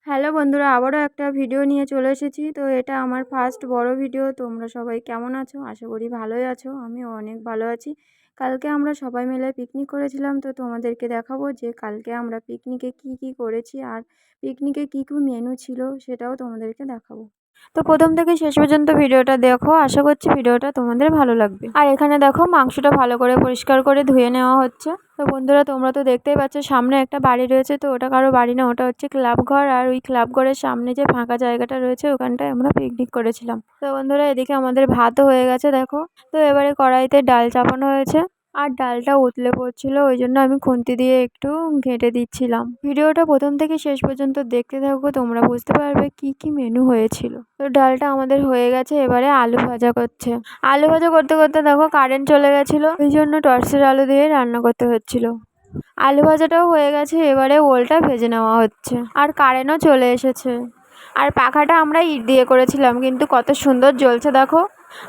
Hello বন্ধুরা, আবারও একটা ভিডিও নিয়ে চলে এসেছি। তো এটা আমার ফার্স্ট বড় ভিডিও। তোমরা সবাই কেমন আছো? আশা করি ভালোই আছো। আমিও অনেক ভালো আছি। কালকে আমরা সবাই মিলে পিকনিক করেছিলাম। তো তোমাদেরকে দেখাবো যে কালকে আমরা পিকনিকে কি কি করেছি আর পিকনিকে কী কী মেনু ছিল সেটাও তোমাদেরকে দেখাবো। তো প্রথম থেকে শেষ পর্যন্ত ভিডিওটা দেখো, আশা করছি ভিডিওটা তোমাদের ভালো লাগবে। আর এখানে দেখো মাংসটা ভালো করে পরিষ্কার করে ধুয়ে নেওয়া হচ্ছে। তো বন্ধুরা, তোমরা তো দেখতেই পাচ্ছ সামনে একটা বাড়ি রয়েছে। তো ওটা কারো বাড়ি না, ওটা হচ্ছে ক্লাব ঘর। আর ওই ক্লাব ঘরের সামনে যে ফাঁকা জায়গাটা রয়েছে ওখানটায় আমরা পিকনিক করেছিলাম। তো বন্ধুরা, এদিকে আমাদের ভাতও হয়ে গেছে দেখো। তো এবারে কড়াইতে ডাল চাপানো হয়েছে আর ডালটা উতলে পড়ছিল, ওই জন্য আমি খুন্তি দিয়ে একটু ঘেঁটে দিচ্ছিলাম। ভিডিওটা প্রথম থেকে শেষ পর্যন্ত দেখতে থাকো, তোমরা বুঝতে পারবে কি কি মেনু হয়েছিল। তো ডালটা আমাদের হয়ে গেছে, এবারে আলু ভাজা করছে। আলু ভাজা করতে করতে দেখো কারেন্ট চলে গেছিলো, ওই জন্য টর্চের আলু দিয়ে রান্না করতে হচ্ছিল। আলু ভাজাটাও হয়ে গেছে, এবারে ওলটা ভেজে নেওয়া হচ্ছে। আর কারেন্টও চলে এসেছে। আর পাখাটা আমরা ইট দিয়ে করেছিলাম, কিন্তু কত সুন্দর জ্বলছে দেখো।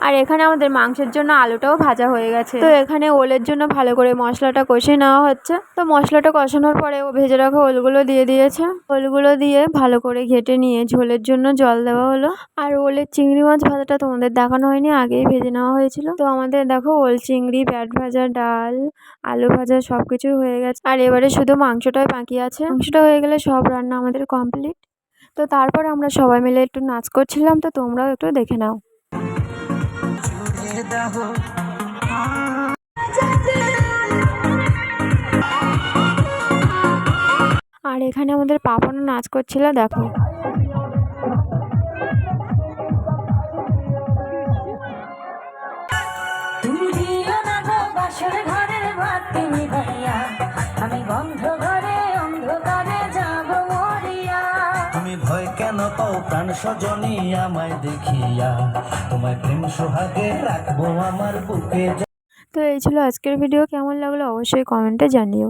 আর এখানে আমাদের মাংসের জন্য আলুটাও ভাজা হয়ে গেছে। তো এখানে ওলের জন্য ভালো করে মশলাটা কষিয়ে নেওয়া হচ্ছে। তো মশলাটা কষানোর পরে ও ভেজে রাখা ওলগুলো দিয়ে দিয়েছে। ওলগুলো দিয়ে ভালো করে ঘেটে নিয়ে ঝোলের জন্য জল দেওয়া হলো। আর ওলের চিংড়ি মাছ ভাজাটা তোমাদের দেখানো হয়নি, আগেই ভেজে নেওয়া হয়েছিল। তো আমাদের দেখো ওল চিংড়ি, পেঁয়াজ ভাজা, ডাল, আলু ভাজা সবকিছু হয়ে গেছে। আর এবারে শুধু মাংসটাই বাকি আছে। মাংসটা হয়ে গেলে সব রান্না আমাদের কমপ্লিট। তো তারপর আমরা সবাই মিলে একটু নাচ করছিলাম, তো তোমরাও একটু দেখে নাও। আর এখানে আমাদের পাপনও নাচ করছিল দেখো। তুমি ভয় কেন পাও প্রাণ সজনী আমায় দেখিয়া, তোমায় প্রেম সোহাগে রাখবো আমার বুকে। তো এই ছিল আজকের ভিডিও। কেমন লাগলো অবশ্যই কমেন্টে জানিও।